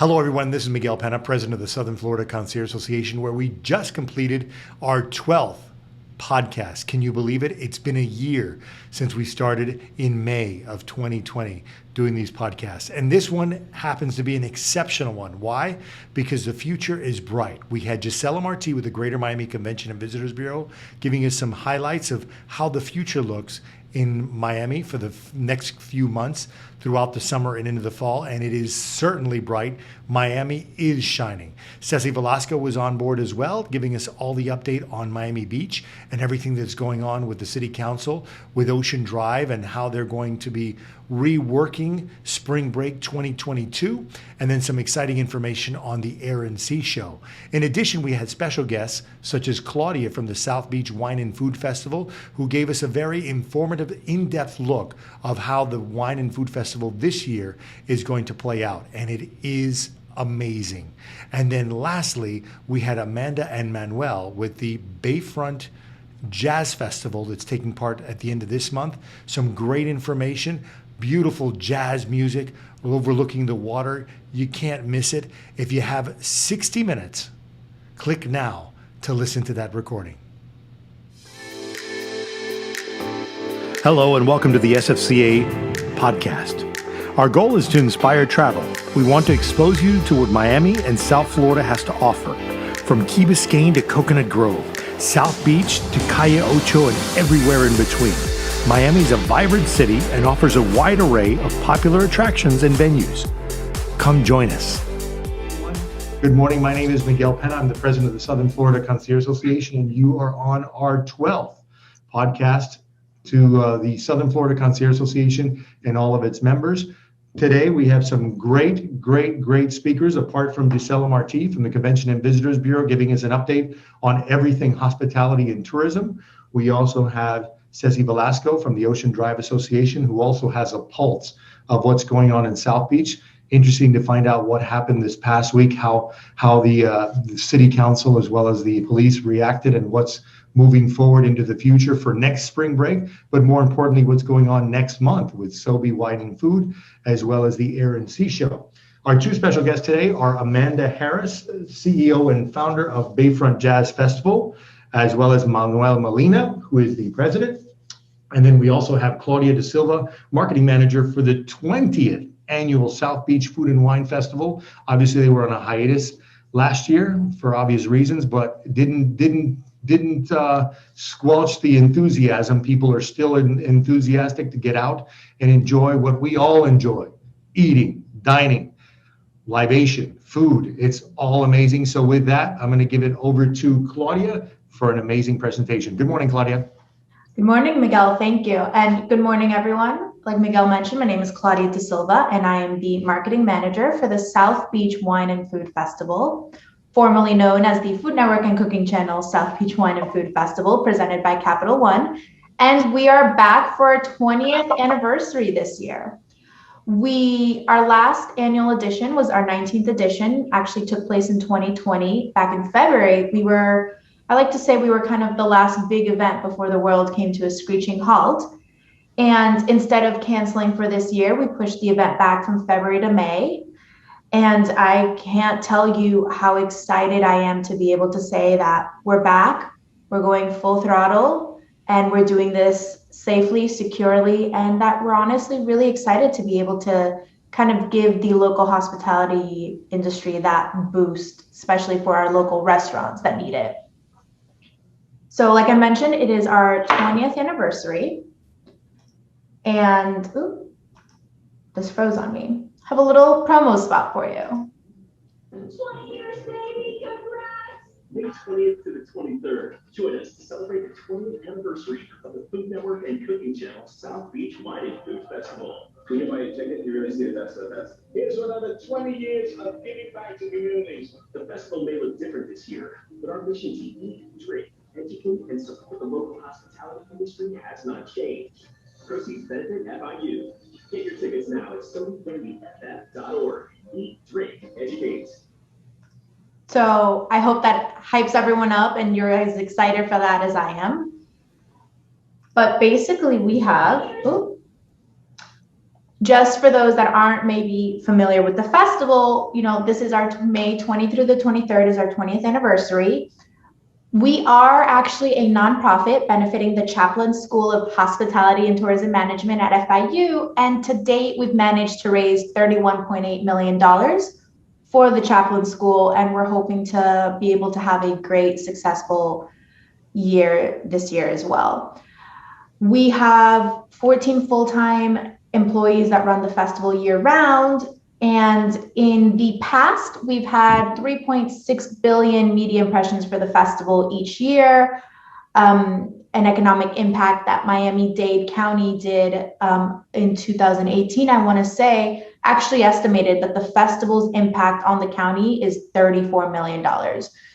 Hello, everyone. This is Miguel Penna, president of the Southern Florida Concierge Association, where we just completed our 12th podcast. Can you believe it? It's been a year since we started in May of 2020 doing these podcasts. And this one happens to be an exceptional one. Why? Because the future is bright. We had Gisela Marti with the Greater Miami Convention and Visitors Bureau giving us some highlights of how the future looks in Miami for the next few months throughout the summer and into the fall, and it is certainly bright. Miami is shining. Ceci Velasco was on board as well, giving us all the update on Miami Beach and everything that's going on with the City Council, with Ocean Drive, and how they're going to be reworking Spring Break 2022, and then some exciting information on the Air and Sea Show. In addition, we had special guests such as Claudia from the South Beach Wine and Food Festival, who gave us a very informative, in-depth look of how the Wine and Food Festival this year is going to play out, and it is amazing. And then lastly, we had Amanda and Manuel with the Bayfront Jazz Festival that's taking part at the end of this month. Some great information, beautiful jazz music overlooking the water. You can't miss it. If you have 60 minutes, click now to listen to that recording. Hello and welcome to the SFCA podcast. Our goal is to inspire travel. We want to expose you to what Miami and South Florida has to offer. From Key Biscayne to Coconut Grove, South Beach to Calle Ocho, and everywhere in between. Miami is a vibrant city and offers a wide array of popular attractions and venues. Come join us. Good morning. My name is Miguel Penna. I'm the president of the Southern Florida Concierge Association, and you are on our 12th podcast to the Southern Florida Concierge Association and all of its members. Today, we have some great speakers, apart from Gisela Marti from the Convention and Visitors Bureau, giving us an update on everything hospitality and tourism. We also have Ceci Velasco from the Ocean Drive Association, who also has a pulse of what's going on in South Beach. Interesting to find out what happened this past week, how the City Council as well as the police reacted, and what's moving forward into the future for next spring break, but more importantly, what's going on next month with Sobe Wine and Food, as well as the Air and Sea Show. Our two special guests today are Amanda Harris, CEO and founder of Bayfront Jazz Festival, as well as Manuel Molina, who is the president. And then we also have Claudia Da Silva, marketing manager for the 20th annual South Beach Food and Wine Festival. Obviously, they were on a hiatus last year for obvious reasons, but didn't squelch the enthusiasm. People are still enthusiastic to get out and enjoy what we all enjoy: eating, dining, libation, food. It's all amazing. So with that, I'm going to give it over to Claudia for an amazing presentation. Good morning, Claudia. Good morning, Miguel. Thank you. And good morning, everyone. Like Miguel mentioned, my name is Claudia Da Silva, and I am the marketing manager for the South Beach Wine and Food Festival, formerly known as the Food Network and Cooking Channel South Beach Wine and Food Festival, presented by Capital One. And we are back for our 20th anniversary this year. Our last annual edition was our 19th edition, actually took place in 2020. Back in February, I like to say we were kind of the last big event before the world came to a screeching halt. And instead of canceling for this year, we pushed the event back from February to May. And I can't tell you how excited I am to be able to say that we're back, we're going full throttle, and we're doing this safely, securely, and that we're honestly really excited to be able to kind of give the local hospitality industry that boost, especially for our local restaurants that need it. So like I mentioned, it is our 20th anniversary. And this froze on me. Have a little promo spot for you. 20 years, baby, congrats! May 20th to the 23rd. Join us to celebrate the 20th anniversary of the Food Network and Cooking Channel South Beach Wine and Food Festival. When you buy a ticket, you really see that's the best. Here's another 20 years of giving back to communities. The festival may look different this year, but our mission to eat, drink, educate, and support the local hospitality industry has not changed. Proceeds benefit FIU. Get your tickets now at SobeFF.org. Eat, drink, educate. So I hope that hypes everyone up and you're as excited for that as I am. But basically we have, Just for those that aren't maybe familiar with the festival, this is our May 20 through the 23rd is our 20th anniversary. We are actually a nonprofit benefiting the Chaplin School of Hospitality and Tourism Management at FIU. And to date, we've managed to raise $31.8 million for the Chaplin School. And we're hoping to be able to have a great, successful year this year as well. We have 14 full-time employees that run the festival year round. And in the past, we've had 3.6 billion media impressions for the festival each year. An economic impact that Miami-Dade County did in 2018, I want to say, actually estimated that the festival's impact on the county is $34 million.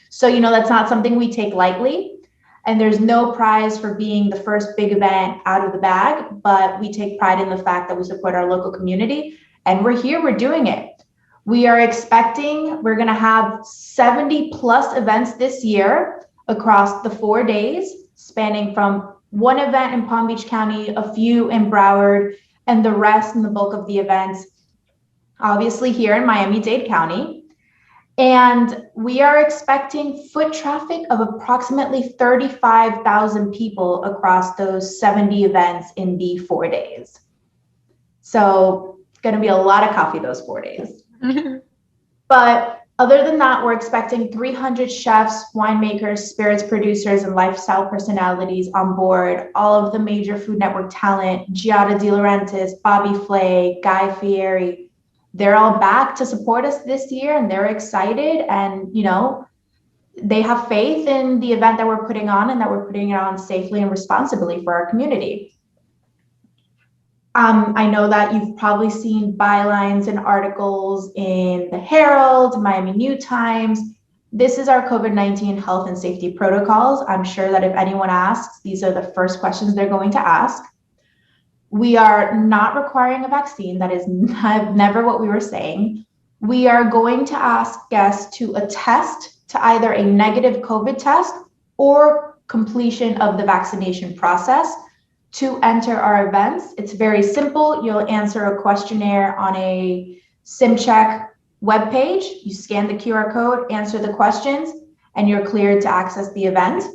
So, that's not something we take lightly. And there's no prize for being the first big event out of the bag, but we take pride in the fact that we support our local community. And we're here, we're doing it. We're going to have 70 plus events this year across the 4 days, spanning from one event in Palm Beach County, a few in Broward, and the rest and the bulk of the events, obviously here in Miami-Dade County. And we are expecting foot traffic of approximately 35,000 people across those 70 events in the 4 days. So, going to be a lot of coffee those 4 days. But other than that, we're expecting 300 chefs, winemakers, spirits producers, and lifestyle personalities on board. All of the major Food Network talent, Giada De Laurentiis, Bobby Flay, Guy Fieri, they're all back to support us this year, and they're excited. And, they have faith in the event that we're putting on and that we're putting it on safely and responsibly for our community. I know that you've probably seen bylines and articles in the Herald, Miami New Times. This is our COVID-19 health and safety protocols. I'm sure that if anyone asks, these are the first questions they're going to ask. We are not requiring a vaccine. That is never what we were saying. We are going to ask guests to attest to either a negative COVID test or completion of the vaccination process to enter our events. It's very simple. You'll answer a questionnaire on a SimCheck webpage. You scan the QR code, answer the questions, and you're cleared to access the event.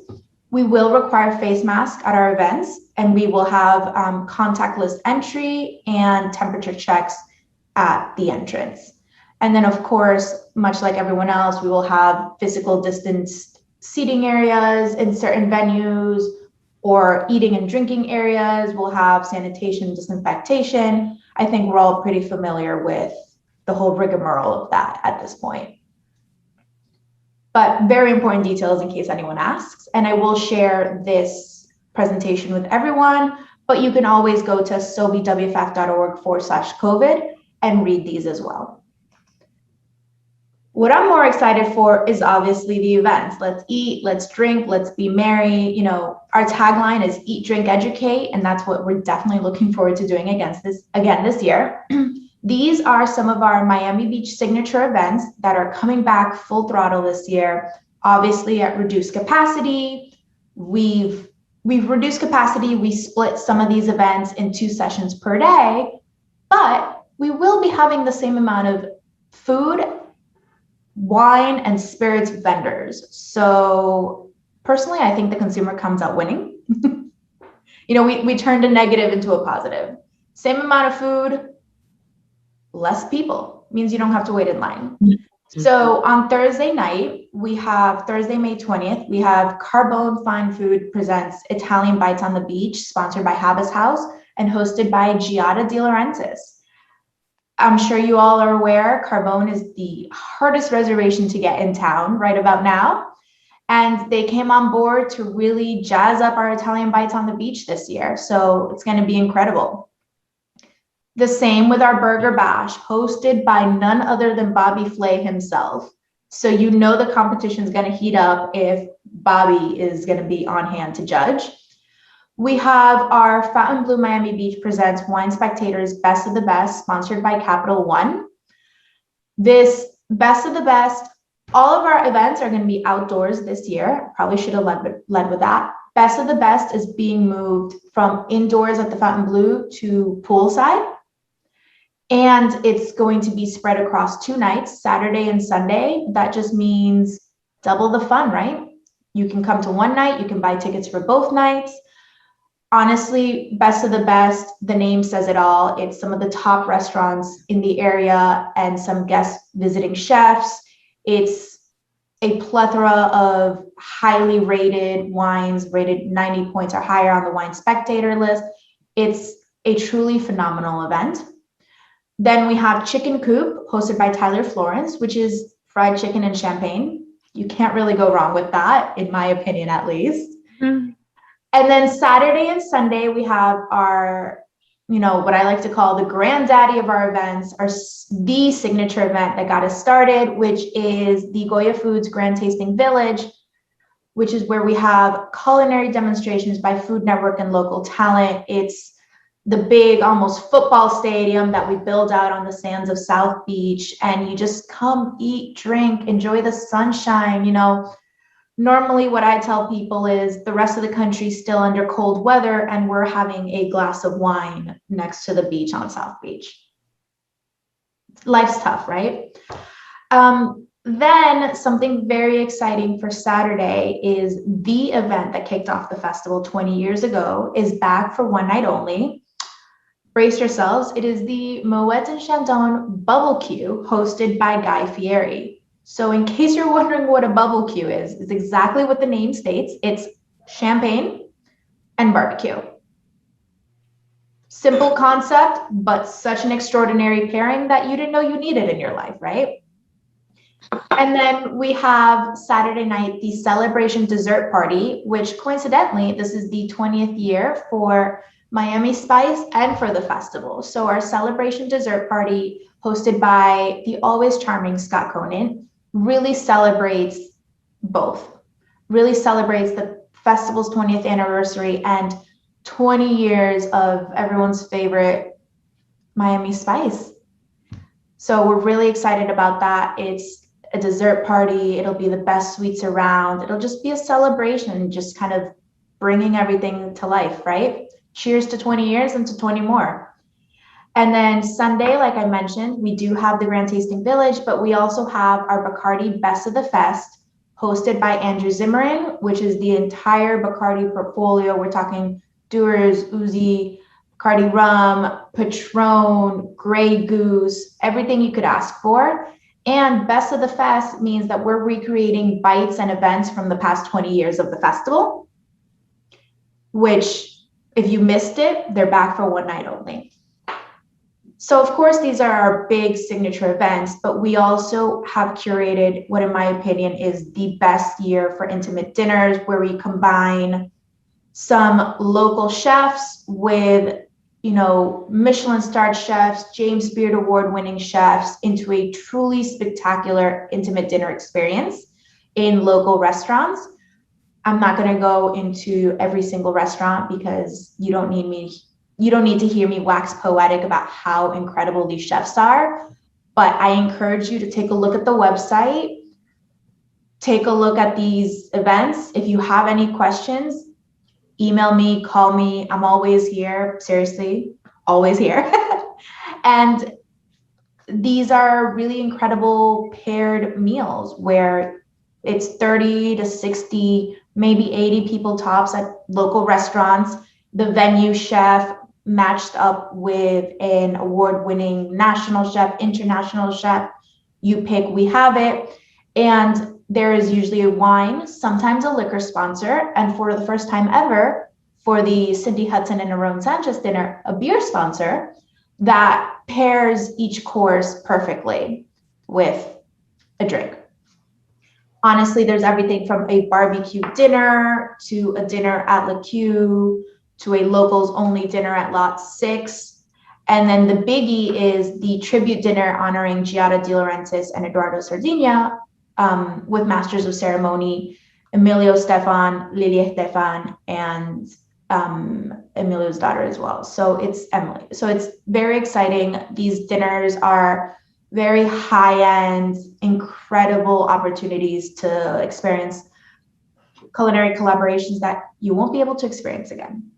We will require face masks at our events, and we will have contactless entry and temperature checks at the entrance. And then, of course, much like everyone else, we will have physical distance seating areas in certain venues, or eating and drinking areas. We'll have sanitation, disinfectation. I think we're all pretty familiar with the whole rigmarole of that at this point. But very important details in case anyone asks. And I will share this presentation with everyone, but you can always go to sobwfac.org/COVID and read these as well. What I'm more excited for is obviously the events. Let's eat, let's drink, let's be merry. Our tagline is eat, drink, educate, and that's what we're definitely looking forward to doing this year. These are some of our Miami Beach signature events that are coming back full throttle this year, obviously at reduced capacity. We've reduced capacity. We split some of these events in 2 sessions per day, but we will be having the same amount of food, wine, and spirits vendors. So personally, I think the consumer comes out winning. We turned a negative into a positive. Same amount of food, less people. Means you don't have to wait in line. So on Thursday night, Thursday, May 20th, we have Carbone Fine Food presents Italian Bites on the Beach, sponsored by Habas House and hosted by Giada De Laurentiis. I'm sure you all are aware, Carbone is the hardest reservation to get in town right about now. And they came on board to really jazz up our Italian Bites on the Beach this year. So it's going to be incredible. The same with our Burger Bash, hosted by none other than Bobby Flay himself. So the competition is going to heat up if Bobby is going to be on hand to judge. We have our Fountain Blue Miami Beach presents Wine Spectators Best of the Best, sponsored by Capital One. This Best of the Best, all of our events are going to be outdoors this year. Probably should have led with that. Best of the Best is being moved from indoors at the Fountain Blue to poolside. And it's going to be spread across 2 nights, Saturday and Sunday. That just means double the fun, right? You can come to one night, you can buy tickets for both nights. Honestly, best of the best, the name says it all. It's some of the top restaurants in the area and some guest visiting chefs. It's a plethora of highly rated wines, rated 90 points or higher on the Wine Spectator list. It's a truly phenomenal event. Then we have Chicken Coop, hosted by Tyler Florence, which is fried chicken and champagne. You can't really go wrong with that, in my opinion, at least. Mm. And then Saturday and Sunday, we have our, what I like to call the granddaddy of our events, the signature event that got us started, which is the Goya Foods Grand Tasting Village, which is where we have culinary demonstrations by Food Network and local talent. It's the big, almost football stadium that we build out on the sands of South Beach, and you just come, eat, drink, enjoy the sunshine. Normally what I tell people is the rest of the country's still under cold weather and we're having a glass of wine next to the beach on South Beach. Life's tough, right? Then something very exciting for Saturday is the event that kicked off the festival 20 years ago is back for one night only. Brace yourselves. It is the Moet and Chandon Bubble Queue, hosted by Guy Fieri. So in case you're wondering what a bubble queue is, it's exactly what the name states. It's champagne and barbecue. Simple concept, but such an extraordinary pairing that you didn't know you needed in your life, right? And then we have Saturday night, the celebration dessert party, which coincidentally, this is the 20th year for Miami Spice and for the festival. So our celebration dessert party, hosted by the always charming Scott Conant, really celebrates both, really celebrates the festival's 20th anniversary and 20 years of everyone's favorite Miami Spice. So we're really excited about that. It's a dessert party. It'll be the best sweets around. It'll just be a celebration, just kind of bringing everything to life, right? Cheers to 20 years and to 20 more. And then Sunday, like I mentioned, we do have the Grand Tasting Village, but we also have our Bacardi Best of the Fest, hosted by Andrew Zimmerman, which is the entire Bacardi portfolio. We're talking Dewar's, Uzi, Bacardi Rum, Patron, Grey Goose, everything you could ask for. And Best of the Fest means that we're recreating bites and events from the past 20 years of the festival, which if you missed it, they're back for one night only. So of course, these are our big signature events, but we also have curated what, in my opinion, is the best year for intimate dinners, where we combine some local chefs with, Michelin-starred chefs, James Beard Award-winning chefs into a truly spectacular intimate dinner experience in local restaurants. I'm not going to go into every single restaurant because you don't need to hear me wax poetic about how incredible these chefs are, but I encourage you to take a look at the website, take a look at these events. If you have any questions, email me, call me. I'm always here, seriously, always here. And these are really incredible paired meals where it's 30 to 60, maybe 80 people tops at local restaurants. The venue chef matched up with an award-winning national chef, international chef. You pick, we have it. And there is usually a wine, sometimes a liquor sponsor, and for the first time ever, for the Cindy Hudson and Aaron Sanchez dinner, a beer sponsor that pairs each course perfectly with a drink. Honestly, there's everything from a barbecue dinner to a dinner at Le Q to a locals only dinner at Lot 6. And then the biggie is the tribute dinner honoring Giada De Laurentiis and Eduardo Sardinha, with Masters of Ceremony, Emilio Stefan, Lilia Stefan, and Emilio's daughter as well. So it's Emily. So it's very exciting. These dinners are very high-end, incredible opportunities to experience culinary collaborations that you won't be able to experience again.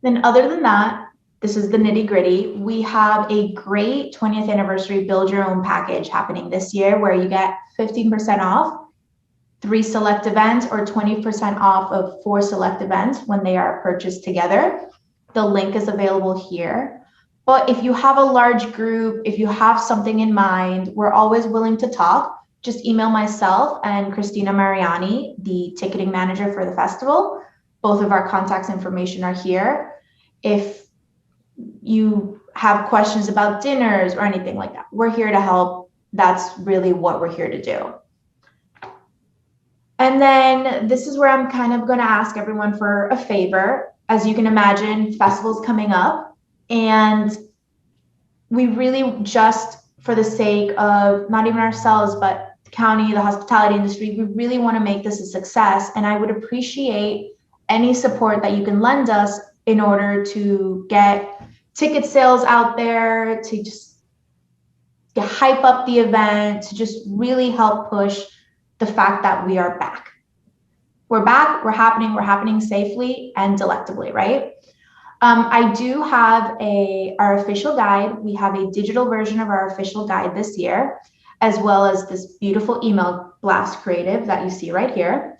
Then other than that, this is the nitty gritty. We have a great 20th anniversary build your own package happening this year where you get 15% off 3 select events or 20% off of 4 select events when they are purchased together. The link is available here. But if you have a large group, if you have something in mind, we're always willing to talk. Just email myself and Christina Mariani, the ticketing manager for the festival. Both of our contacts information are here. If you have questions about dinners or anything like that, we're here to help. That's really what we're here to do. And then this is where I'm kind of going to ask everyone for a favor. As you can imagine, festival's coming up, and we really, just for the sake of not even ourselves, but the county, the hospitality industry, we really want to make this a success. And I would appreciate any support that you can lend us in order to get ticket sales out there, to just hype up the event, to just really help push the fact that we are back. We're back, we're happening safely and delectably, right? I do have our official guide. We have a digital version of our official guide this year, as well as this beautiful email blast creative that you see right here.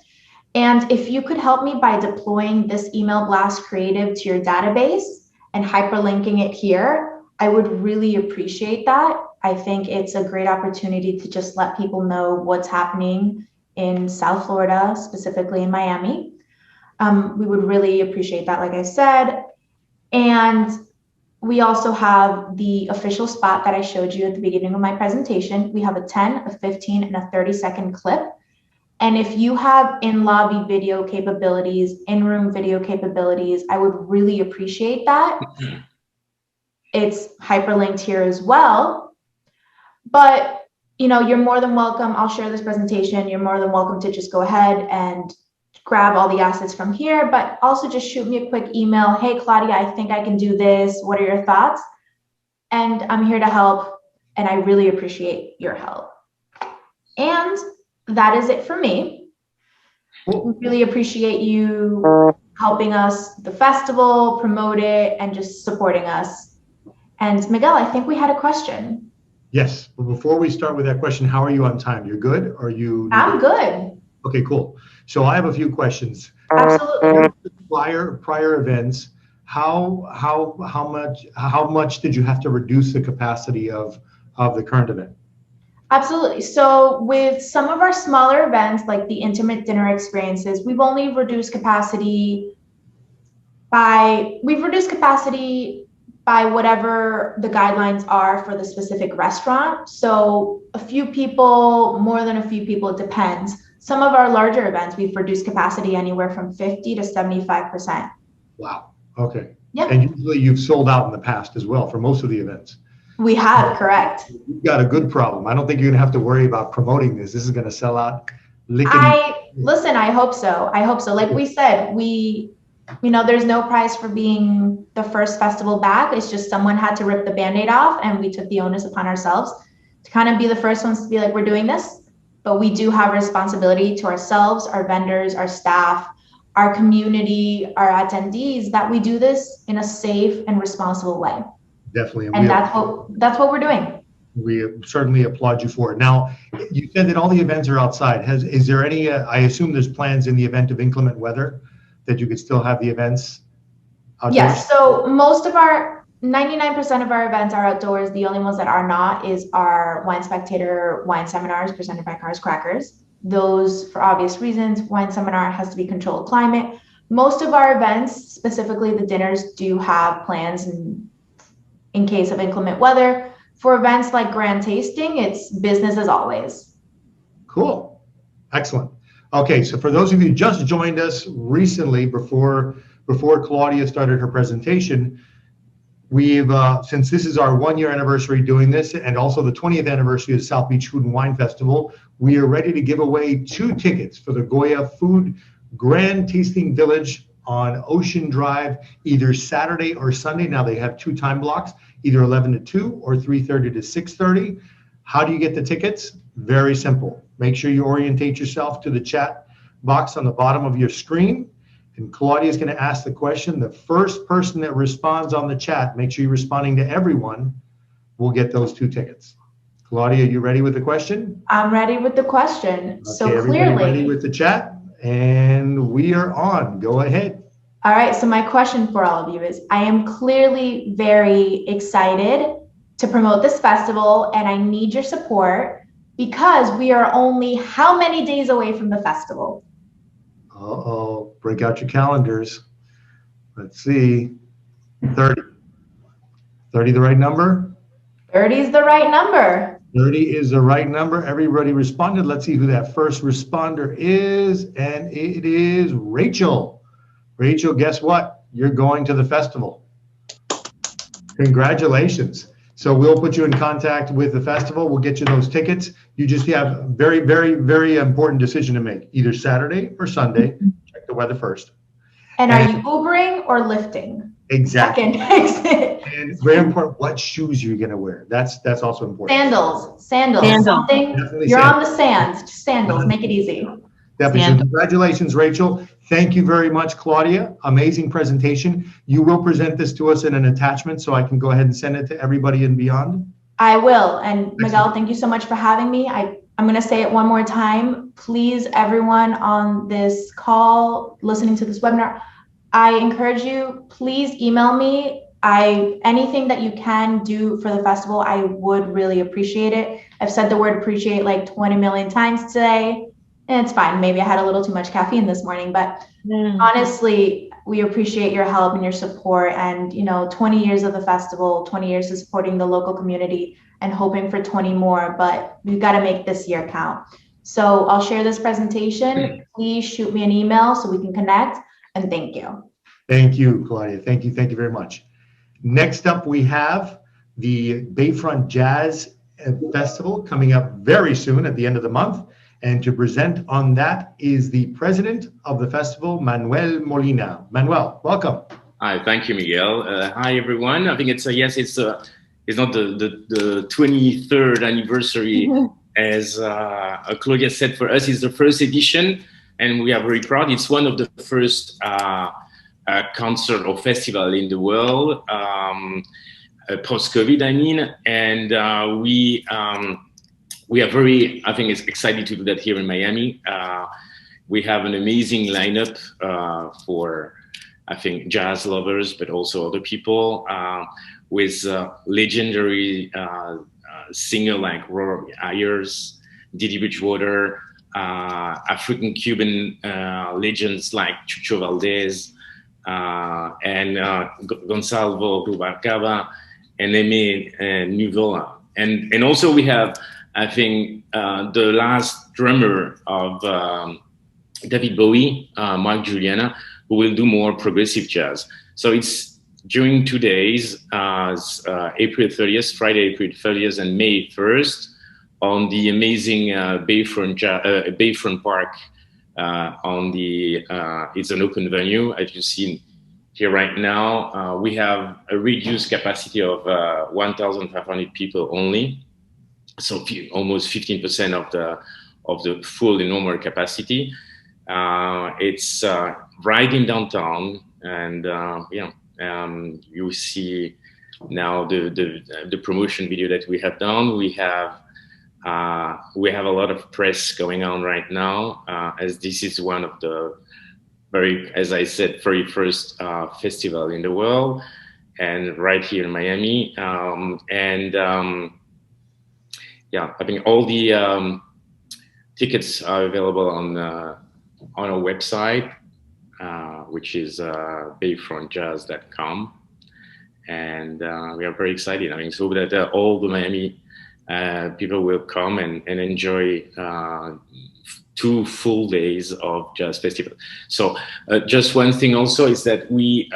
And if you could help me by deploying this email blast creative to your database and hyperlinking it here, I would really appreciate that. I think it's a great opportunity to just let people know what's happening in South Florida, specifically in Miami. We would really appreciate that, like I said. And we also have the official spot that I showed you at the beginning of my presentation. We have a 10, a 15, and a 30-second clip. And if you have in-lobby video capabilities, in-room video capabilities, I would really appreciate that. It's hyperlinked here as well. But you're more than welcome. I'll share this presentation. You're more than welcome to just go ahead and grab all the assets from here, but also just shoot me a quick email. Hey, Claudia, I think I can do this. What are your thoughts? And I'm here to help, and I really appreciate your help. And that is it for me. We really appreciate you helping us, the festival, promote it, and just supporting us. And Miguel, I think we had a question. Yes, but before we start with that question, how are you on time? You're good? I'm good. Okay, cool. So I have a few questions. Absolutely. Prior events, how much did you have to reduce the capacity of the current event? Absolutely. So with some of our smaller events, like the intimate dinner experiences, we've reduced capacity by whatever the guidelines are for the specific restaurant. So a few people, more than a few people, it depends. Some of our larger events, we've reduced capacity anywhere from 50 to 75%. Wow. Okay. Yep. And usually you've sold out in the past as well for most of the events. We have, correct. You've got a good problem. I don't think you're going to have to worry about promoting this. This is going to sell out. Listen, I hope so. Like we said, there's no prize for being the first festival back. It's just someone had to rip the Band-Aid off, and we took the onus upon ourselves to kind of be the first ones to be like, we're doing this. But we do have a responsibility to ourselves, our vendors, our staff, our community, our attendees, that we do this in a safe and responsible way. Definitely. And that's what we're doing. We certainly applaud you for it. Now, you said that all the events are outside. Is there any, I assume there's plans in the event of inclement weather that you could still have the events outdoors? Yes, so 99% of our events are outdoors. The only ones that are not is our Wine Spectator wine seminars presented by Cars Crackers. Those, for obvious reasons, wine seminar has to be controlled climate. Most of our events, specifically the dinners, do have plans in case of inclement weather. For events like Grand Tasting, it's business as always. Cool. Excellent. Okay, so for those of you who just joined us recently, before Claudia started her presentation, we've, since this is our 1-year anniversary doing this, and also the 20th anniversary of the South Beach Food and Wine Festival, we are ready to give away 2 tickets for the Goya Food Grand Tasting Village on Ocean Drive, either Saturday or Sunday. Now they have 2 time blocks, either 11 to 2 or 3:30 to 6:30. How do you get the tickets? Very simple. Make sure you orientate yourself to the chat box on the bottom of your screen. And Claudia is going to ask the question. The first person that responds on the chat, make sure you're responding to everyone, will get those 2 tickets. Claudia, you ready with the question? I'm ready with the question. Okay, So everybody clearly, ready with the chat? And we are on. Go ahead. all right, so my question for all of you is, I am clearly very excited to promote this festival, and I need your support because we are only how many days away from the festival? Uh-oh, break out your calendars. Let's see, 30. 30 the right number? 30 is the right number. 30 is the right number. Everybody responded. Let's see who that first responder is. And it is Rachel. Rachel, guess what? You're going to the festival. Congratulations. So we'll put you in contact with the festival. We'll get you those tickets. You just have a very, very, very important decision to make, either Saturday or Sunday. Check the weather first. And are you Ubering or lifting? Exactly. Second exit. And very important, what shoes you're going to wear. That's also important. Sandals. Sandals. Something. Definitely You're sandals. on the sand. Sandals. Make it easy. Definitely. So Sandals. congratulations, Rachel. Thank you very much, Claudia. Amazing presentation. You will present this to us in an attachment so I can go ahead and send it to everybody and beyond. I will. And Miguel, thank you so much for having me. I'm going to say it one more time. Please, everyone on this call, listening to this webinar, I encourage you, please email me. Anything that you can do for the festival, I would really appreciate it. I've said the word appreciate like 20 million times today, and it's fine. Maybe I had a little too much caffeine this morning, but honestly, we appreciate your help and your support. And, 20 years of the festival, 20 years of supporting the local community and hoping for 20 more, but we've got to make this year count. So I'll share this presentation. Please shoot me an email so we can connect. And thank you. Thank you, Claudia. Thank you. Thank you very much. Next up, we have the Bayfront Jazz Festival coming up very soon at the end of the month. And to present on that is the president of the festival, Manuel Molina. Manuel, welcome. Hi, thank you, Miguel. Hi, everyone. I think it's not the 23rd anniversary, as Claudia said. For us, it's the first edition, and we are very proud. It's one of the first concert or festival in the world, post-COVID, I mean, and we are very, I think, it's excited to do that here in Miami. We have an amazing lineup for, I think, jazz lovers, but also other people, with legendary singer like Robert Ayers, Didi Bridgewater, African-Cuban legends like Chucho Valdez, and Gonzalo Rubalcaba, and Aimé Nuvola. And also we have, I think, the last drummer of David Bowie, Mark Juliana, who will do more progressive jazz. So it's during 2 days, April 30th, Friday, April 30th, and May 1st, on the amazing Bayfront Park. It's an open venue, as you see here right now. We have a reduced capacity of 1,500 people only, so almost 15% of the full normal capacity. It's right in downtown, and you see now the promotion video that we have done. We have a lot of press going on right now, as this is one of the as I said, very first festival in the world, and right here in Miami. I think all the tickets are available on our website, which is bayfrontjazz.com, and we are very excited. I mean, so that all the Miami people will come and enjoy 2 full days of jazz festival. So just one thing also is that we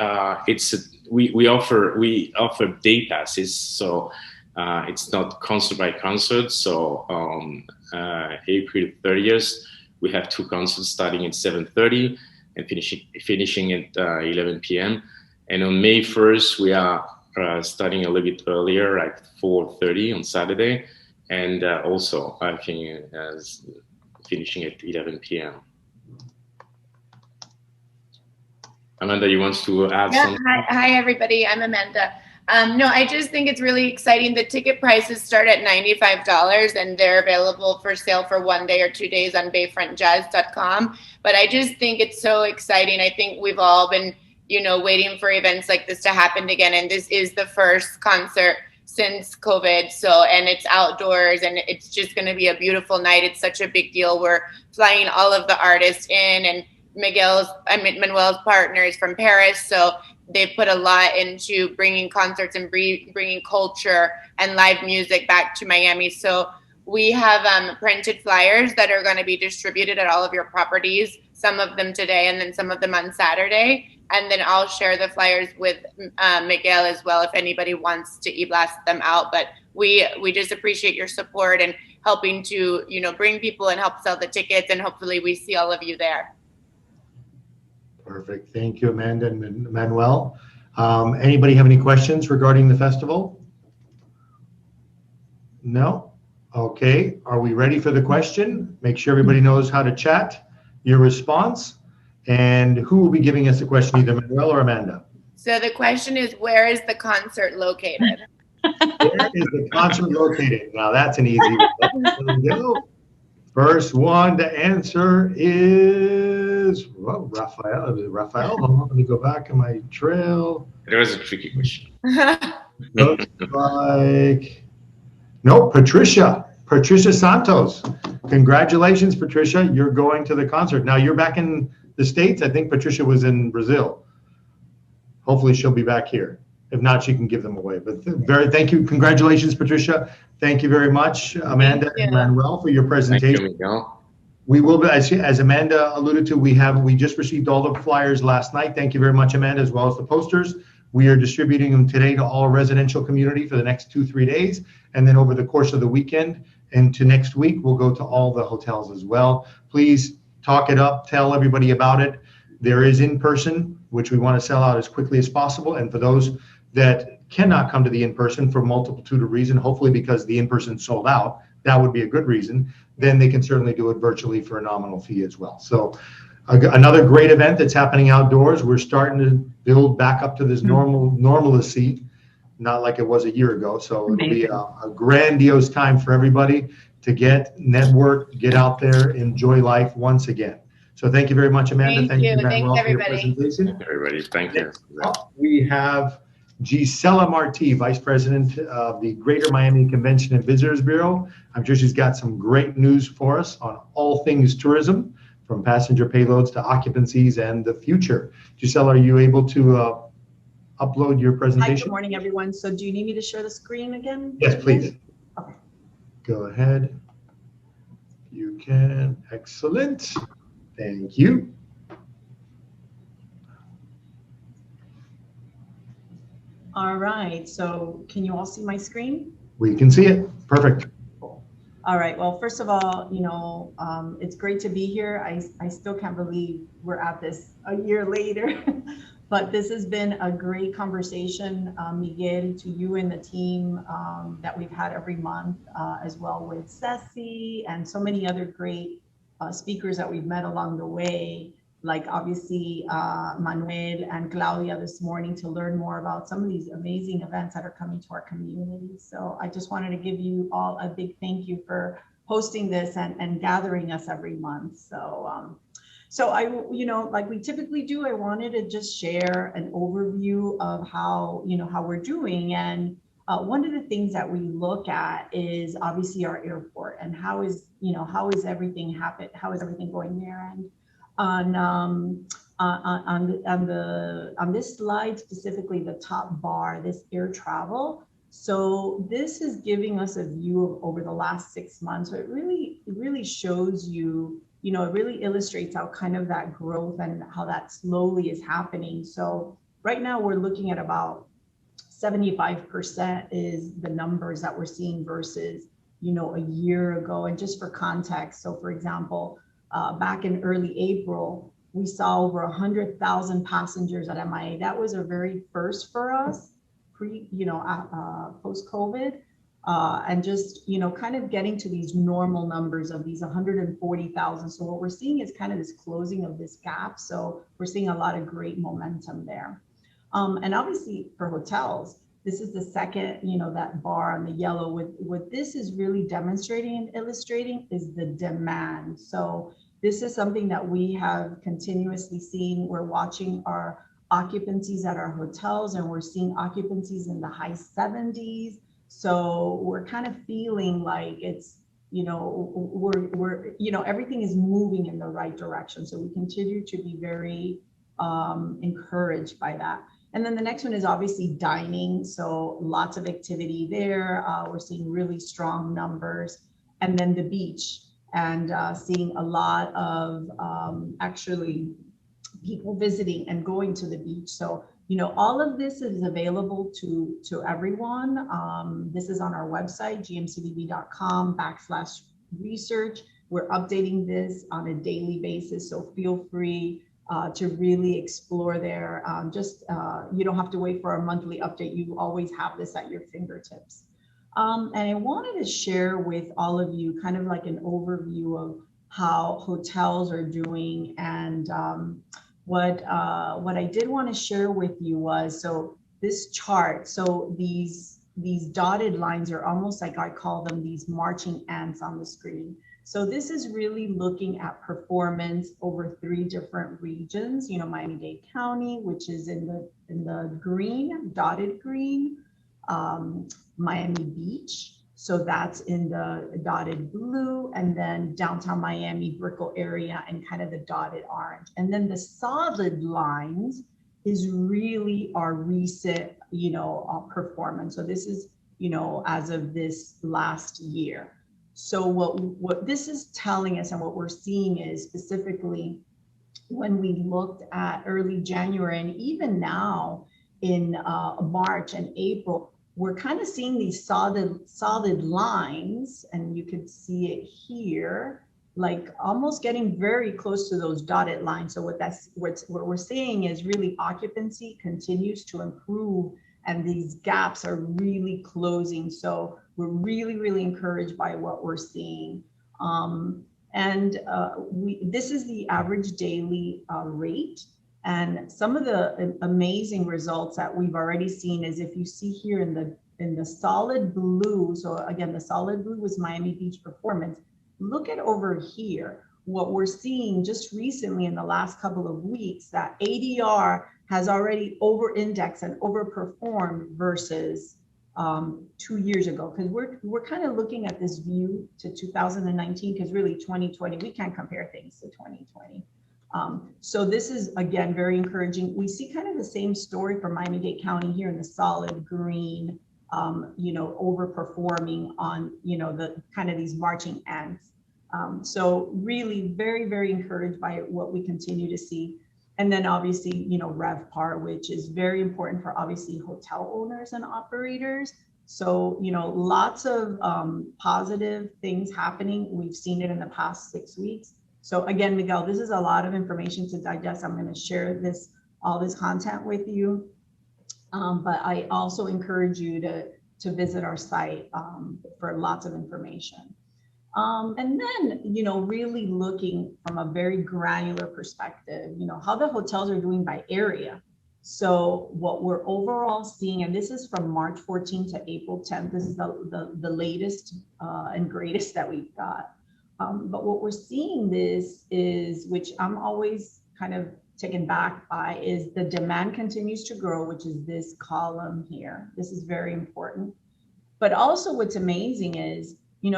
offer day passes. So it's not concert by concert. So on April 30th, we have 2 concerts starting at 7:30 and finishing at 11 p.m. And on May 1st, we are starting a little bit earlier at 4:30 on Saturday, and also I think finishing at 11 p.m. Amanda, you want to add something? Hi, everybody. I'm Amanda. No, I just think it's really exciting. The ticket prices start at $95 and they're available for sale for 1 day or 2 days on bayfrontjazz.com. But I just think it's so exciting. I think we've all been, waiting for events like this to happen again. And this is the first concert since COVID. And it's outdoors and it's just going to be a beautiful night. It's such a big deal. We're flying all of the artists in, and Manuel's partners from Paris. So they put a lot into bringing concerts and bringing culture and live music back to Miami. So we have printed flyers that are going to be distributed at all of your properties, some of them today and then some of them on Saturday. And then I'll share the flyers with Miguel as well if anybody wants to e-blast them out. But we just appreciate your support and helping to, bring people and help sell the tickets. And hopefully we see all of you there. Perfect. Thank you, Amanda and Manuel. Anybody have any questions regarding the festival? No? Okay. Are we ready for the question? Make sure everybody knows how to chat your response. And who will be giving us the question, either Manuel or Amanda? So the question is, where is the concert located? Where is the concert located? Now that's an easy one. There we go. First one to answer is, well, Raphael. Is it Raphael? Hold on, let me go back in my trail. There was a tricky question. Looks like, no, Patricia Santos. Congratulations, Patricia. You're going to the concert. Now you're back in the States. I think Patricia was in Brazil. Hopefully she'll be back here. If not, she can give them away. But thank you. Congratulations, Patricia. Thank you very much, Amanda and Manuel, for your presentation. Thank you, Miguel. We will be, as Amanda alluded to, we just received all the flyers last night. Thank you very much, Amanda, as well as the posters. We are distributing them today to all residential community for the next 2-3 days. And then over the course of the weekend and to next week, we'll go to all the hotels as well. Please talk it up, tell everybody about it. There is in person, which we want to sell out as quickly as possible. And for those that cannot come to the in-person for multitude of reasons, hopefully because the in-person sold out, that would be a good reason, then they can certainly do it virtually for a nominal fee as well. So another great event that's happening outdoors. We're starting to build back up to this normalcy, not like it was a year ago. So it'll be a grandiose time for everybody to network, get out there, enjoy life once again. So thank you very much, Amanda. Thank you. Thanks, Thanks, everybody. everybody. Thank you. We have Gisela Marti, Vice President of the Greater Miami Convention and Visitors Bureau. I'm sure she's got some great news for us on all things tourism, from passenger payloads to occupancies and the future. Gisela, are you able to upload your presentation? Hi, good morning, everyone. So do you need me to share the screen again? Yes, please. Okay. Go ahead. You can. Excellent. Thank you. All right. So can you all see my screen? We can see it. Perfect. All right. Well, first of all, it's great to be here. I still can't believe we're at this a year later, but this has been a great conversation, Miguel, to you and the team that we've had every month, as well with Ceci and so many other great speakers that we've met along the way, like obviously Manuel and Claudia this morning, to learn more about some of these amazing events that are coming to our community. So I just wanted to give you all a big thank you for hosting this and gathering us every month. So I, like we typically do, I wanted to just share an overview of how we're doing. And one of the things that we look at is obviously our airport and how is everything going there. And on this slide, specifically the top bar, this air travel. So this is giving us a view of over the last 6 months. So it really shows you, it really illustrates how kind of that growth and how that slowly is happening. So right now we're looking at about 75% is the numbers that we're seeing versus, a year ago. And just for context, so for example, back in early April, we saw over 100,000 passengers at MIA. That was a very first for us, post-COVID. and just, kind of getting to these normal numbers of these 140,000. So what we're seeing is kind of this closing of this gap. So we're seeing a lot of great momentum there. And obviously for hotels, this is the second, that bar on the yellow. What this is really demonstrating and illustrating is the demand. So this is something that we have continuously seen. We're watching our occupancies at our hotels, and we're seeing occupancies in the high 70s. So we're kind of feeling like it's, everything is moving in the right direction. So we continue to be very encouraged by that. And then the next one is obviously dining. So lots of activity there. We're seeing really strong numbers. And then the beach, and seeing a lot of actually people visiting and going to the beach. So, all of this is available to everyone. This is on our website, gmcdb.com/research. We're updating this on a daily basis. So feel free to really explore there. You don't have to wait for a monthly update. You always have this at your fingertips. And I wanted to share with all of you kind of like an overview of how hotels are doing. And what I did want to share with you was, so this chart, so these dotted lines are almost like, I call them these marching ants on the screen. So this is really looking at performance over 3 different regions, Miami-Dade County, which is in the green, dotted green, Miami Beach, so that's in the dotted blue, and then downtown Miami, Brickell area, and kind of the dotted orange. And then the solid lines is really our recent, performance. So this is, as of this last year. So what this is telling us, and what we're seeing is, specifically when we looked at early January and even now in March and April, we're kind of seeing these solid lines, and you can see it here, like almost getting very close to those dotted lines. So what we're seeing is really occupancy continues to improve, and these gaps are really closing. So we're really, really encouraged by what we're seeing. This is the average daily rate. And some of the amazing results that we've already seen is, if you see here in the solid blue, so again, the solid blue was Miami Beach performance. Look at over here, what we're seeing just recently in the last couple of weeks, that ADR has already over-indexed and overperformed versus 2 years ago. Because we're kind of looking at this view to 2019, because really 2020, we can't compare things to 2020. So this is, again, very encouraging. We see kind of the same story for Miami-Dade County here in the solid green, overperforming on, the kind of these marching ants. So really very, very encouraged by what we continue to see. And then obviously, RevPAR, which is very important for obviously hotel owners and operators. So, lots of positive things happening. We've seen it in the past 6 weeks. So again, Miguel, this is a lot of information to digest. I'm going to share all this content with you. But I also encourage you to visit our site for lots of information. And then, really looking from a very granular perspective, how the hotels are doing by area. So what we're overall seeing, and this is from March 14th to April 10th, this is the latest and greatest that we've got. But what we're seeing is, which I'm always kind of taken back by, is the demand continues to grow, which is this column here. This is very important. But also what's amazing is,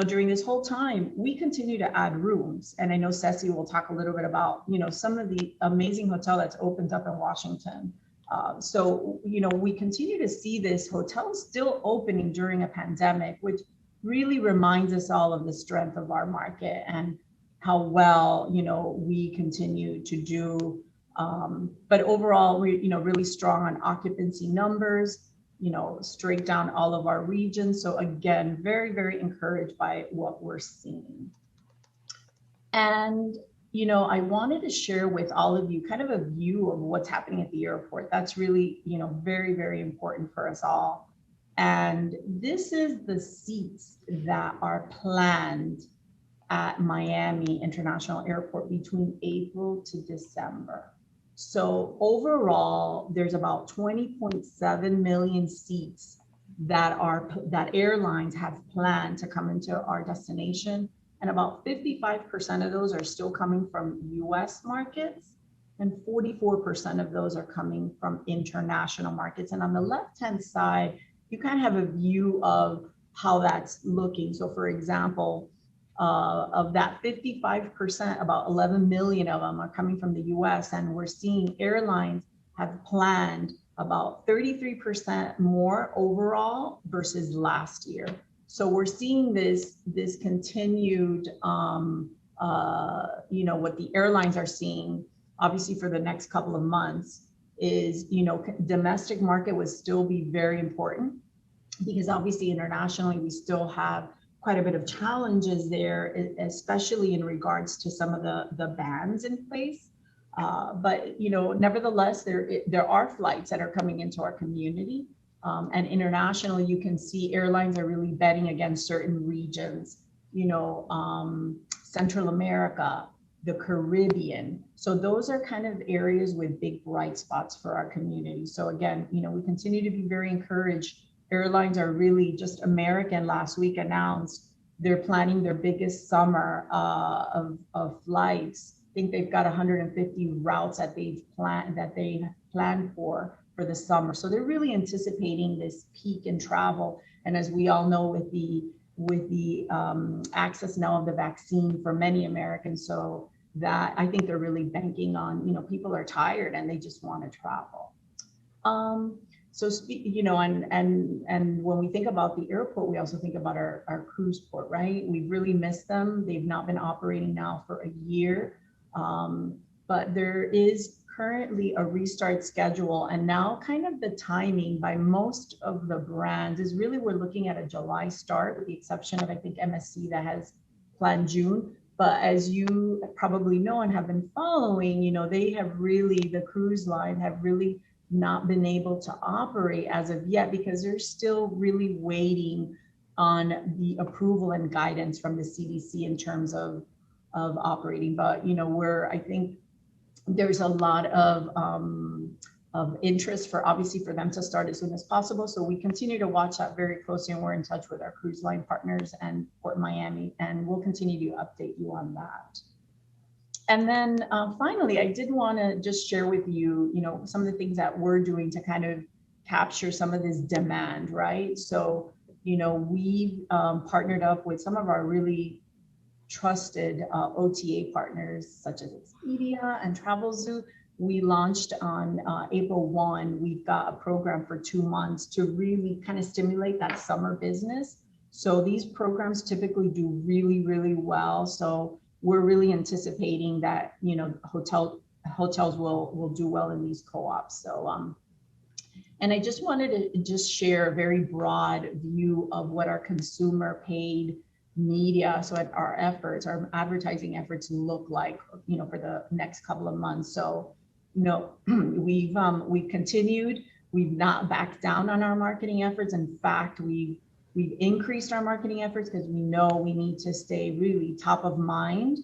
during this whole time, we continue to add rooms. And I know Ceci will talk a little bit about, some of the amazing hotel that's opened up in Washington. So, we continue to see this hotel still opening during a pandemic, which really reminds us all of the strength of our market and how well, we continue to do. But overall, we, really strong on occupancy numbers, straight down all of our regions. So again, very, very encouraged by what we're seeing. And, I wanted to share with all of you kind of a view of what's happening at the airport. That's really, very, very important for us all. And this is the seats that are planned at Miami International Airport between April to December. So overall, there's about 20.7 million seats that airlines have planned to come into our destination. And about 55% of those are still coming from US markets, and 44% of those are coming from international markets. And on the left-hand side, you kind of have a view of how that's looking. So for example, of that 55%, about 11 million of them are coming from the US, and we're seeing airlines have planned about 33% more overall versus last year. So we're seeing this continued, what the airlines are seeing, obviously for the next couple of months, is, domestic market would still be very important, because obviously internationally we still have quite a bit of challenges there, especially in regards to some of the bans in place. But nevertheless, there are flights that are coming into our community, and internationally, you can see airlines are really betting against certain regions. Central America, the Caribbean. So those are kind of areas with big bright spots for our community. So again, we continue to be very encouraged. Airlines are really just American last week announced they're planning their biggest summer of flights. I think they've got 150 routes that they planned for the summer. So they're really anticipating this peak in travel. And as we all know, with the access now of the vaccine for many Americans, so that I think they're really banking on, people are tired and they just want to travel. So, and when we think about the airport, we also think about our cruise port, right? We've really missed them. They've not been operating now for a year, but there is currently a restart schedule. And now kind of the timing by most of the brands is really, we're looking at a July start, with the exception of, I think, MSC that has planned June. But as you probably know and have been following, the cruise line have really not been able to operate as of yet, because they're still really waiting on the approval and guidance from the CDC in terms of operating. But I think there's a lot of interest for them to start as soon as possible. So we continue to watch that very closely, and we're in touch with our cruise line partners and Port Miami, and we'll continue to update you on that. And then finally, I did want to just share with you, some of the things that we're doing to kind of capture some of this demand, right? So, we've partnered up with some of our really trusted OTA partners, such as Expedia and Travelzoo. We launched on April 1. We've got a program for 2 months to really kind of stimulate that summer business. So these programs typically do really, really well. So we're really anticipating that, hotels will do well in these co-ops. So, and I just wanted to just share a very broad view of what our consumer paid media, so our advertising efforts look like, for the next couple of months. So, we've continued, we've not backed down on our marketing efforts. In fact, we've increased our marketing efforts, because we know we need to stay really top of mind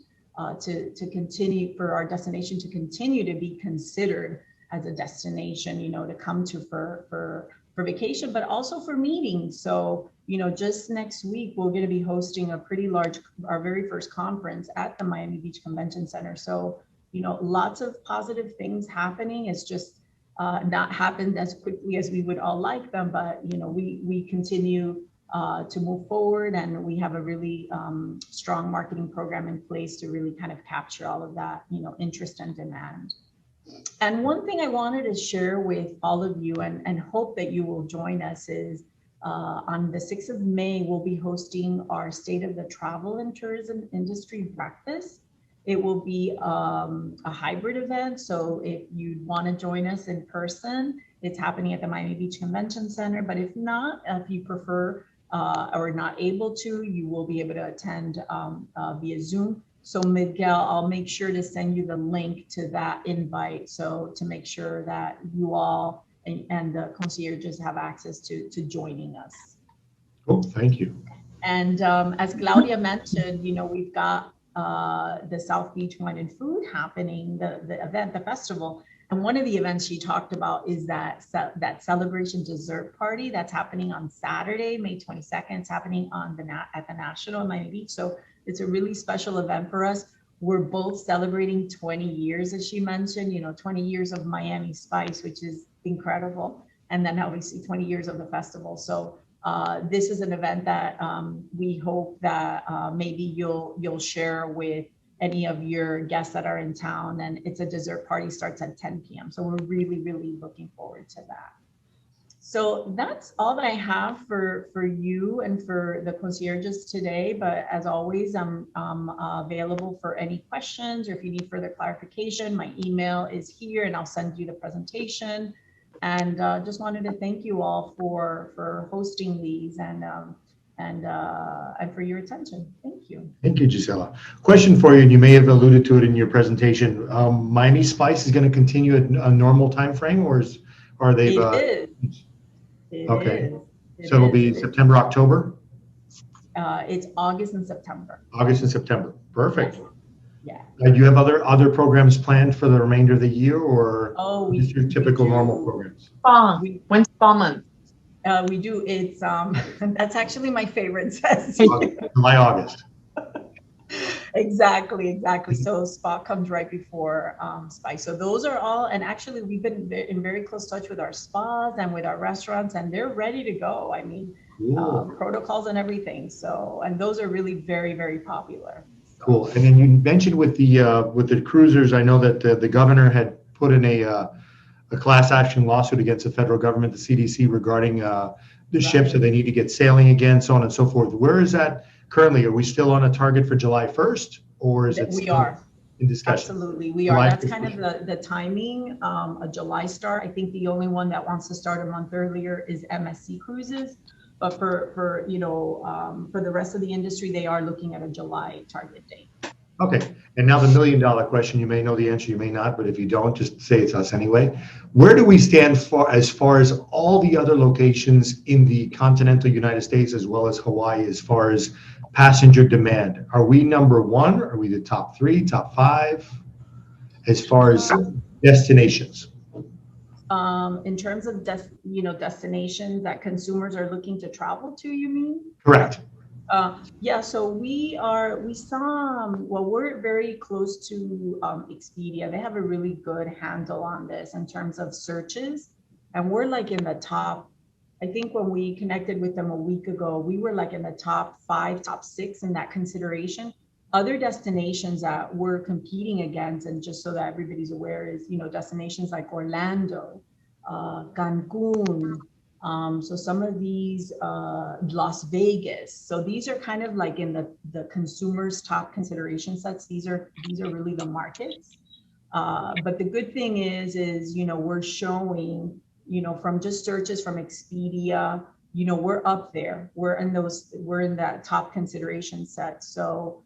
to continue, for our destination to continue to be considered as a destination, to come to for vacation, but also for meetings. So, just next week, we're going to be hosting our very first conference at the Miami Beach Convention Center. So, lots of positive things happening. It's just not happened as quickly as we would all like them, but, we continue to move forward, and we have a really strong marketing program in place to really kind of capture all of that, interest and demand. And one thing I wanted to share with all of you, and hope that you will join us, is on the 6th of May, we'll be hosting our State of the Travel and Tourism Industry Breakfast. It will be a hybrid event. So if you want to join us in person, it's happening at the Miami Beach Convention Center. But if not, if you prefer or not able to, you will be able to attend via Zoom. So Miguel, I'll make sure to send you the link to that invite, so to make sure that you all and the concierges have access to joining us. Cool, thank you. And as Claudia mentioned, we've got the South Beach Wine and Food happening, the event, the festival. And one of the events she talked about is that celebration dessert party that's happening on Saturday, May 22nd. It's happening at the National in Miami Beach. So it's a really special event for us. We're both celebrating 20 years, as she mentioned, 20 years of Miami Spice, which is incredible. And then obviously 20 years of the festival. So this is an event that we hope that maybe you'll share with any of your guests that are in town. And it's a dessert party, starts at 10 p.m. So we're really, really looking forward to that. So that's all that I have for you and for the concierges today. But as always, I'm available for any questions, or if you need further clarification, my email is here and I'll send you the presentation. And just wanted to thank you all for hosting these and for your attention. Thank you. Thank you, Gisela. Question for you, and you may have alluded to it in your presentation. Miami Spice is going to continue at a normal time frame, or are they? It Okay. is. So it'll be September, October? It's August and September. August and September. Perfect. Yeah. Do you have other programs planned for the remainder of the year, or just your typical normal programs? When's fall month? We do. It's that's actually my favorite. July, August. Exactly. So spa comes right before Spice. So those are all, and actually we've been in very close touch with our spas and with our restaurants, and they're ready to go. I mean, protocols and everything. So, and those are really very, very popular. So. Cool. And then you mentioned with the cruisers, I know that the governor had put in a class action lawsuit against the federal government, the CDC, regarding the ships that they need to get sailing again, so on and so forth. Where is that currently? Are we still on a target for July 1st, or is it we are in discussion? Absolutely, we are. That's kind of the timing, a July start. I think the only one that wants to start a month earlier is MSC Cruises, but for the rest of the industry, they are looking at a July target date. Okay, and now the $1 million question. You may know the answer, you may not, but if you don't, just say it's us anyway. Where do we stand as far as all the other locations in the continental United States as well as Hawaii as far as passenger demand? Are we number one? Are we the top 3, top 5 as far as destinations? In terms of destinations that consumers are looking to travel to, you mean? Correct. Yeah, so we're very close to Expedia. They have a really good handle on this in terms of searches. And we're like in the top, I think when we connected with them a week ago, we were like in the top 5, top 6 in that consideration. Other destinations that we're competing against, and just so that everybody's aware, is, destinations like Orlando, Cancun, so some of these, Las Vegas. So these are kind of like in the consumer's top consideration sets. These are really the markets. But the good thing is, we're showing, from just searches from Expedia, we're up there. We're in that top consideration set. So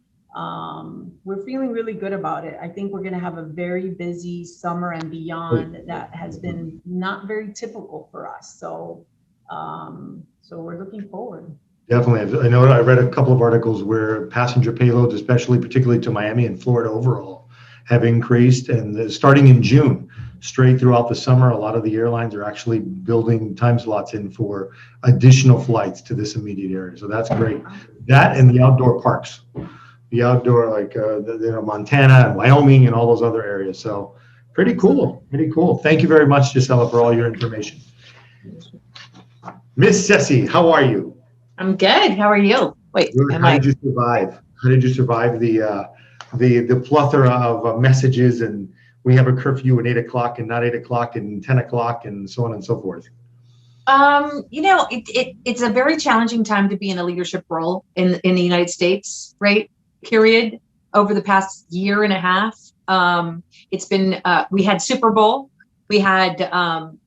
we're feeling really good about it. I think we're going to have a very busy summer and beyond that has been not very typical for us. So we're looking forward. Definitely. I know I read a couple of articles where passenger payloads, particularly to Miami and Florida overall, have increased. And starting in June, straight throughout the summer, a lot of the airlines are actually building time slots in for additional flights to this immediate area. So that's great. That and the outdoor parks. The outdoor, like Montana and Wyoming and all those other areas. So pretty cool. Thank you very much, Gisela, for all your information. Miss Ceci, how are you? I'm good. How are you? Wait, How did you survive? How did you survive the plethora of messages, and we have a curfew at 8 o'clock and not 8 o'clock and 10 o'clock and so on and so forth? It's a very challenging time to be in a leadership role in the United States, right? Period. Over the past year and a half, it's been, we had Super Bowl, we had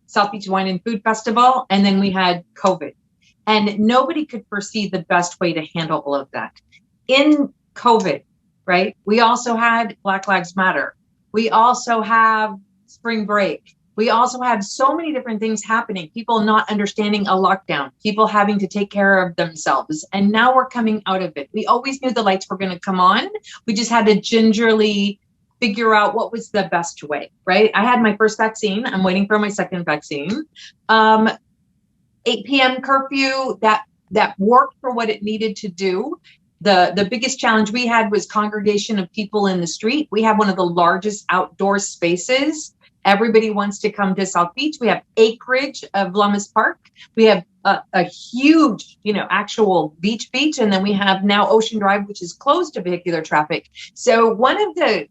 South Beach Wine and Food Festival, and then we had COVID. And nobody could foresee the best way to handle all of that. In COVID, right, we also had Black Lives Matter. We also have spring break. We also had so many different things happening, people not understanding a lockdown, people having to take care of themselves. And now we're coming out of it. We always knew the lights were going to come on. We just had to gingerly figure out what was the best way, right? I had my first vaccine. I'm waiting for my second vaccine. 8 p.m. curfew, that worked for what it needed to do. The biggest challenge we had was congregation of people in the street. We have one of the largest outdoor spaces. Everybody wants to come to South Beach. We have acreage of Lummis Park. We have a huge, actual beach. And then we have now Ocean Drive, which is closed to vehicular traffic. So one of the,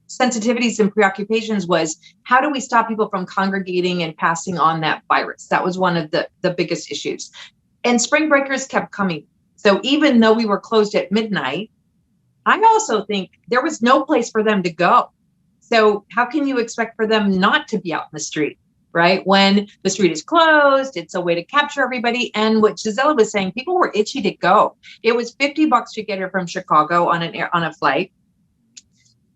sensitivities and preoccupations was, how do we stop people from congregating and passing on that virus? That was one of the biggest issues. And spring breakers kept coming. So even though we were closed at midnight, I also think there was no place for them to go. So how can you expect for them not to be out in the street, right? When the street is closed, it's a way to capture everybody. And what Gisela was saying, people were itchy to go. It was $50 to get here from Chicago on a flight.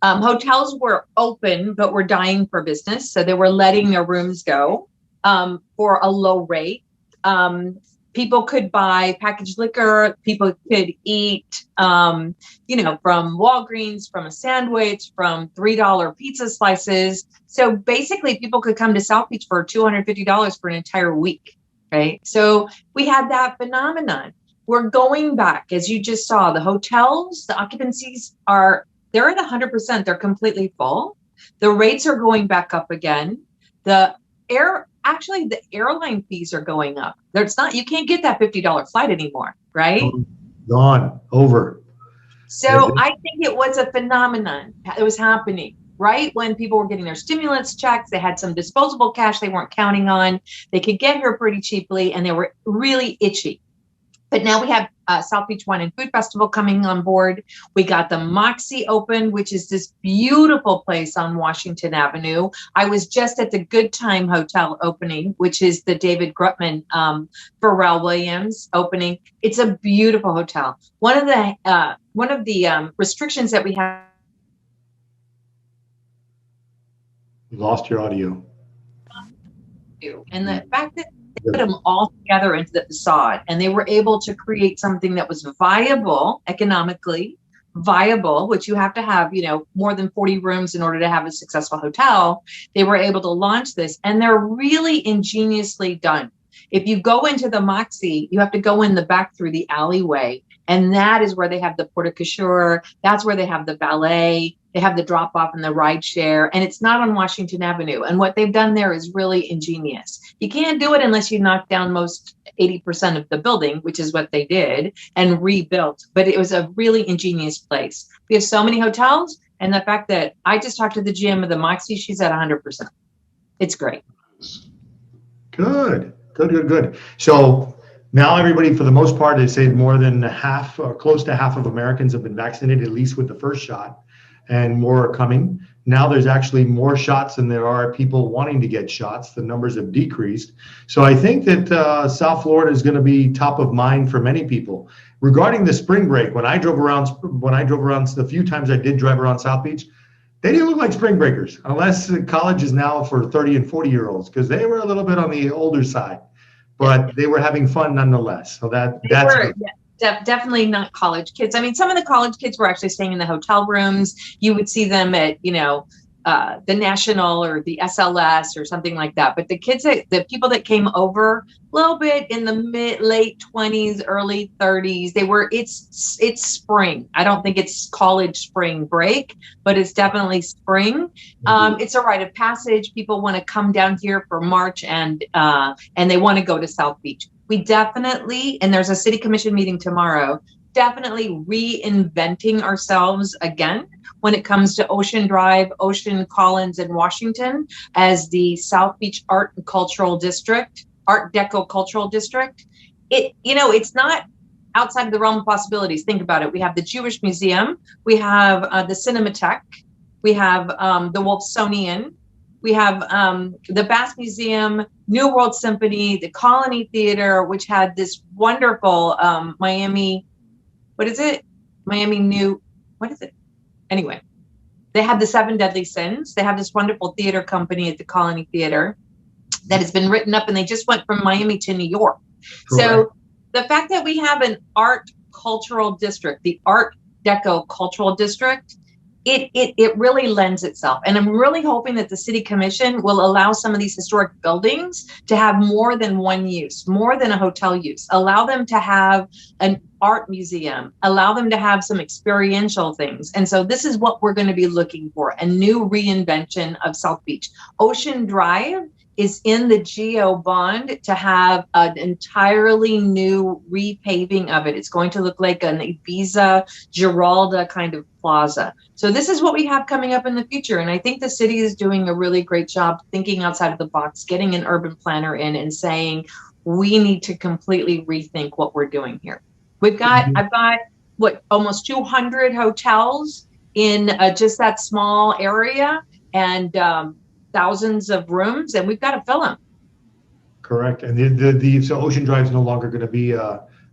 Hotels were open, but were dying for business. So they were letting their rooms go for a low rate. People could buy packaged liquor. People could eat, from Walgreens, from a sandwich, from $3 pizza slices. So basically, people could come to South Beach for $250 for an entire week, right? So we had that phenomenon. We're going back, as you just saw, the hotels, the occupancies they're at 100%. They're completely full. The rates are going back up again. The airline fees are going up. You can't get that $50 flight anymore, right? Gone, over. So I think it was a phenomenon that was happening right when people were getting their stimulus checks. They had some disposable cash they weren't counting on. They could get here pretty cheaply, and they were really itchy. But now we have South Beach Wine and Food Festival coming on board. We got the Moxie open, which is this beautiful place on Washington Avenue. I was just at the Good Time Hotel opening, which is the David Grutman, Pharrell Williams opening. It's a beautiful hotel. One of the restrictions that we have. You lost your audio. And the fact that put them all together into the facade, and they were able to create something that was viable, economically viable, which you have to have, more than 40 rooms in order to have a successful hotel. They were able to launch this, and they're really ingeniously done. If you go into the Moxie, you have to go in the back through the alleyway, and that is where they have the porte cochere. That's where they have the valet. They have the drop off and the ride share, and it's not on Washington Avenue. And what they've done there is really ingenious. You can't do it unless you knock down most 80% of the building, which is what they did, and rebuilt. But it was a really ingenious place. We have so many hotels, and the fact that I just talked to the GM of the Moxie, she's at 100%. It's great. Good. So now everybody, for the most part, they say more than half or close to half of Americans have been vaccinated, at least with the first shot, and more are coming. Now there's actually more shots than there are people wanting to get shots. The numbers have decreased. So I think that South Florida is going to be top of mind for many people. Regarding the spring break, when I drove around the few times I did drive around South Beach, they didn't look like spring breakers, unless college is now for 30 and 40-year-olds, because they were a little bit on the older side, but they were having fun nonetheless. So that's good. Definitely not college kids. I mean, some of the college kids were actually staying in the hotel rooms. You would see them at, the National or the SLS or something like that. But the people that came over a little bit in the late 20s, early 30s, it's spring. I don't think it's college spring break, but it's definitely spring. It's a rite of passage. People want to come down here for March and they want to go to South Beach. We definitely, and there's a city commission meeting tomorrow, definitely reinventing ourselves again when it comes to Ocean Drive, Ocean, Collins, and Washington as the South Beach Art and Cultural District, Art Deco Cultural District. It's not outside of the realm of possibilities. Think about it. We have the Jewish Museum. We have the Cinematheque. We have the Wolfsonian. We have the Bass Museum, New World Symphony, the Colony Theater, which had this wonderful Anyway, They have the 7 Deadly Sins. They have this wonderful theater company at the Colony Theater that has been written up, and they just went from Miami to New York. Correct. So the fact that we have an art cultural district, the Art Deco Cultural District, it really lends itself. And I'm really hoping that the City Commission will allow some of these historic buildings to have more than one use, more than a hotel use. Allow them to have an art museum, allow them to have some experiential things. And so this is what we're going to be looking for, a new reinvention of South Beach. Ocean Drive is in the GO bond to have an entirely new repaving of it. It's going to look like an Ibiza, Giralda kind of plaza. So this is what we have coming up in the future. And I think the city is doing a really great job thinking outside of the box, getting an urban planner in and saying, we need to completely rethink what we're doing here. I've got almost 200 hotels in just that small area, and thousands of rooms, and we've got to fill them. Correct. And so Ocean Drive is no longer going to be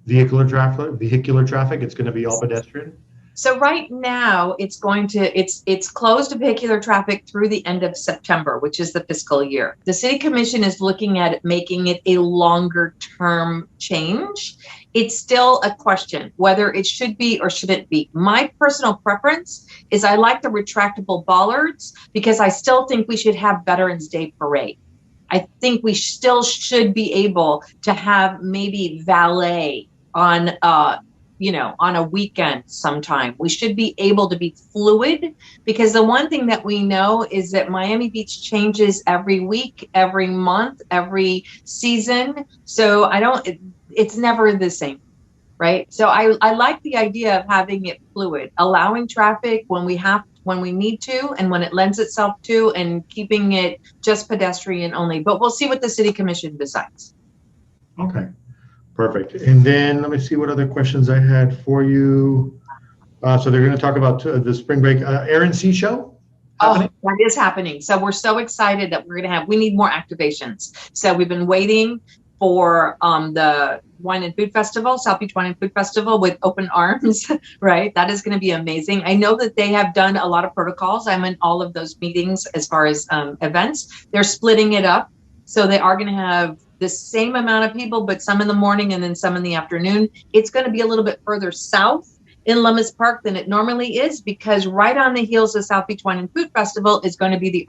vehicular traffic. It's going to be all pedestrian. So right now it's closed to vehicular traffic through the end of September, which is the fiscal year. The City Commission is looking at making it a longer term change. It's still a question whether it should be or shouldn't be. My personal preference is I like the retractable bollards because I still think we should have Veterans Day parade. I think we still should be able to have maybe valet on a weekend sometime. We should be able to be fluid, because the one thing that we know is that Miami Beach changes every week, every month, every season. So it's never the same, right? So I like the idea of having it fluid, allowing traffic when we need to, and when it lends itself to, and keeping it just pedestrian only. But we'll see what the City Commission decides. Okay. Perfect. And then let me see what other questions I had for you. So they're going to talk about the spring break Air and Sea show happening? Oh, that is happening. So we're so excited that we need more activations. So we've been waiting for the Wine and Food Festival, South Beach Wine and Food Festival, with open arms, right? That is going to be amazing. I know that they have done a lot of protocols. I'm in all of those meetings as far as events. They're splitting it up. So they are going to have the same amount of people, but some in the morning and then some in the afternoon. It's going to be a little bit further south in Lummis Park than it normally is, because right on the heels of South Beach Wine and Food Festival is going to be the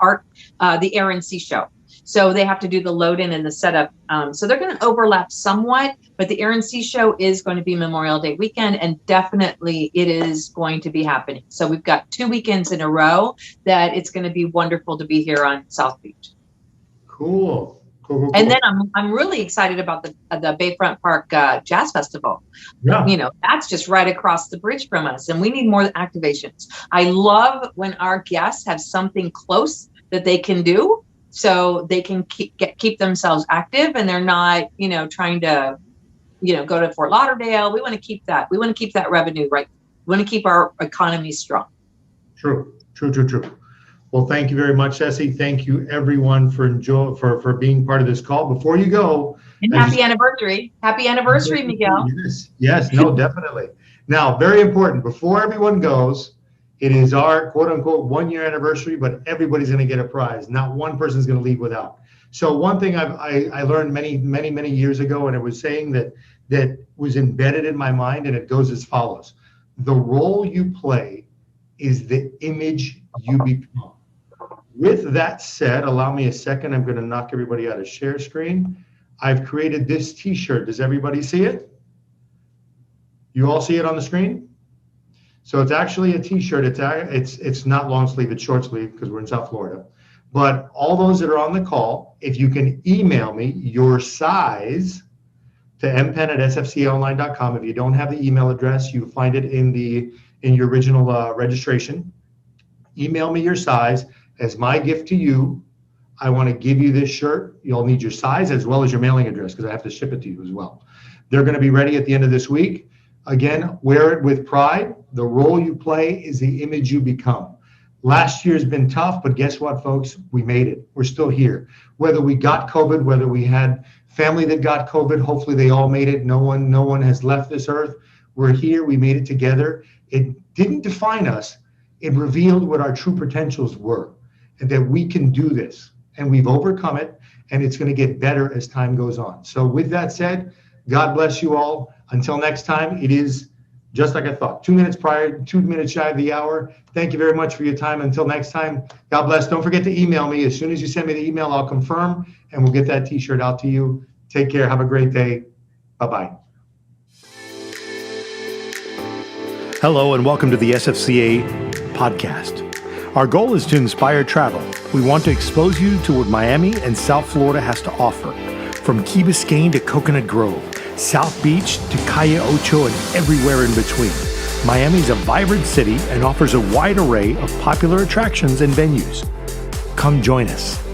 Air and Sea show. So they have to do the load in and the setup. So they're going to overlap somewhat, but the Air and Sea show is going to be Memorial Day weekend, and definitely it is going to be happening. So we've got 2 weekends in a row that it's going to be wonderful to be here on South Beach. Cool. And then I'm really excited about the Bayfront Park Jazz Festival. Yeah. That's just right across the bridge from us, and we need more activations. I love when our guests have something close that they can do, so they can keep themselves active, and they're not, trying to, go to Fort Lauderdale. We want to keep that. We want to keep that revenue, right? We want to keep our economy strong. True. Well, thank you very much, Ceci. Thank you, everyone, for being part of this call. Before you go, and happy anniversary, Miguel. Yes, no, definitely. Now, very important. Before everyone goes, it is our quote unquote 1-year anniversary, but everybody's going to get a prize. Not one person's going to leave without. So one thing I learned many years ago, and it was saying that was embedded in my mind, and it goes as follows: the role you play is the image you become. With that said, allow me a second. I'm going to knock everybody out of share screen. I've created this t-shirt. Does everybody see it? You all see it on the screen? So it's actually a t-shirt. It's not long sleeve, it's short sleeve, because we're in South Florida. But all those that are on the call, if you can email me your size to mpen@sfcaonline.com. If you don't have the email address, you find it in your original registration. Email me your size. As my gift to you, I want to give you this shirt. You'll need your size as well as your mailing address, because I have to ship it to you as well. They're going to be ready at the end of this week. Again, wear it with pride. The role you play is the image you become. Last year's been tough, but guess what, folks? We made it. We're still here. Whether we got COVID, whether we had family that got COVID, hopefully they all made it. No one has left this earth. We're here. We made it together. It didn't define us. it revealed what our true potentials were and that we can do this. And we've overcome it, and it's going to get better as time goes on. So with that said, God bless you all. Until next time, it is just like I thought, 2 minutes prior, 2 minutes shy of the hour. Thank you very much for your time. Until next time, God bless. Don't forget to email me. As soon as you send me the email, I'll confirm, and we'll get that t-shirt out to you. Take care. Have a great day. Bye-bye. Hello, and welcome to the SFCA podcast. Our goal is to inspire travel. We want to expose you to what Miami and South Florida has to offer. From Key Biscayne to Coconut Grove, South Beach to Calle Ocho, and everywhere in between. Miami is a vibrant city and offers a wide array of popular attractions and venues. Come join us.